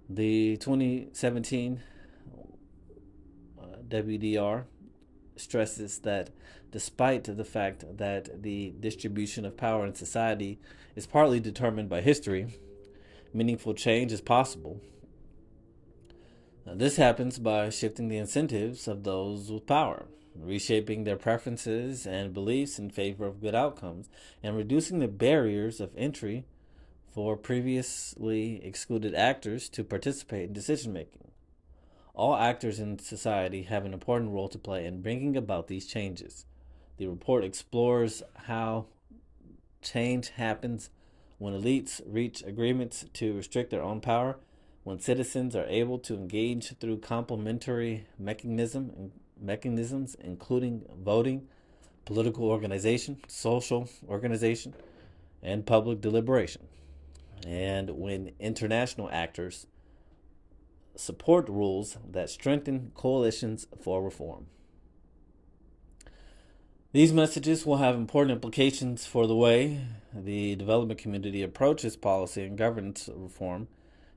The 2017 WDR stresses that despite the fact that the distribution of power in society is partly determined by history, meaningful change is possible. Now, this happens by shifting the incentives of those with power, reshaping their preferences and beliefs in favor of good outcomes, and reducing the barriers of entry for previously excluded actors to participate in decision making. All actors in society have an important role to play in bringing about these changes. The report explores how change happens when elites reach agreements to restrict their own power, when citizens are able to engage through complementary mechanisms, including voting, political organization, social organization, and public deliberation, and when international actors support rules that strengthen coalitions for reform. These messages will have important implications for the way the development community approaches policy and governance reform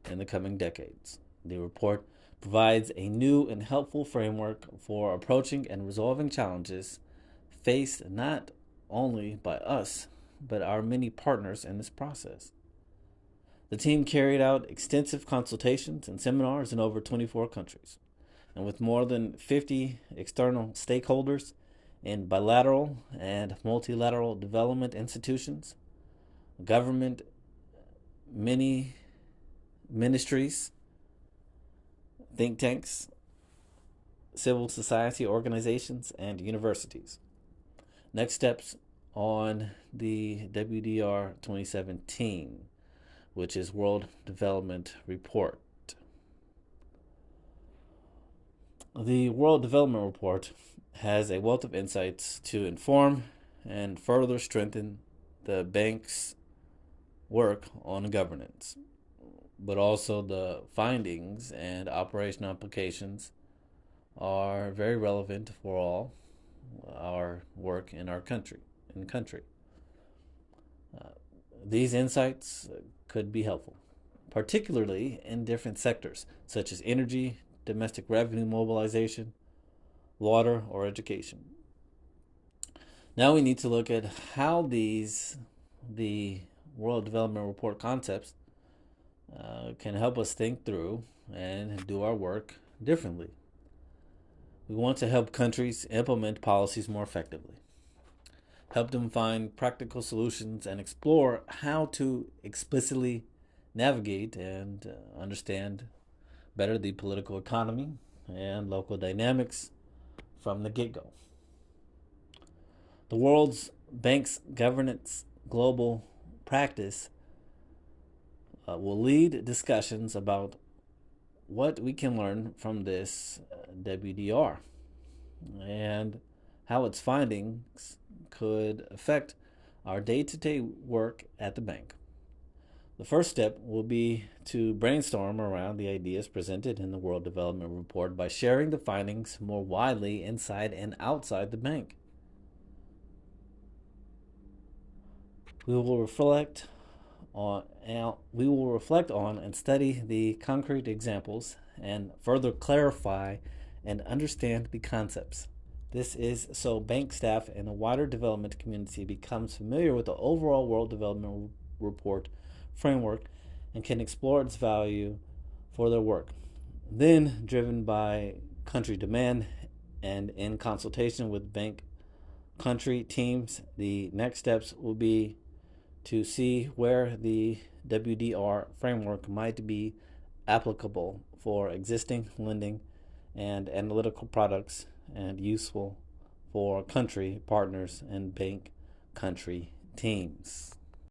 in the coming decades. The report provides a new and helpful framework for approaching and resolving challenges faced not only by us, but our many partners in this process. The team carried out extensive consultations and seminars in over 24 countries, and with more than 50 external stakeholders in bilateral and multilateral development institutions, government, many ministries, think tanks, civil society organizations, and universities. Next steps on the WDR 2017, which is World Development Report. The World Development Report has a wealth of insights to inform and further strengthen the bank's work on governance, but also the findings and operational applications are very relevant for all our work in our country. Uh, these insights could be helpful, particularly in different sectors such as energy, domestic revenue mobilization, water, or education. Now we need to look at how the World Development Report concepts can help us think through and do our work differently. We want to help countries implement policies more effectively, help them find practical solutions, and explore how to explicitly navigate and understand better the political economy and local dynamics from the get go. The World's Bank's governance global practice will lead discussions about what we can learn from this WDR and how its findings could affect our day-to-day work at the bank. The first step will be to brainstorm around the ideas presented in the World Development Report by sharing the findings more widely inside and outside the bank. We will reflect on and study the concrete examples and further clarify and understand the concepts. This is so bank staff and the wider development community becomes familiar with the overall World Development Report framework and can explore its value for their work. Then, driven by country demand and in consultation with bank country teams, the next steps will be to see where the WDR framework might be applicable for existing lending and analytical products and useful for country partners and bank country teams.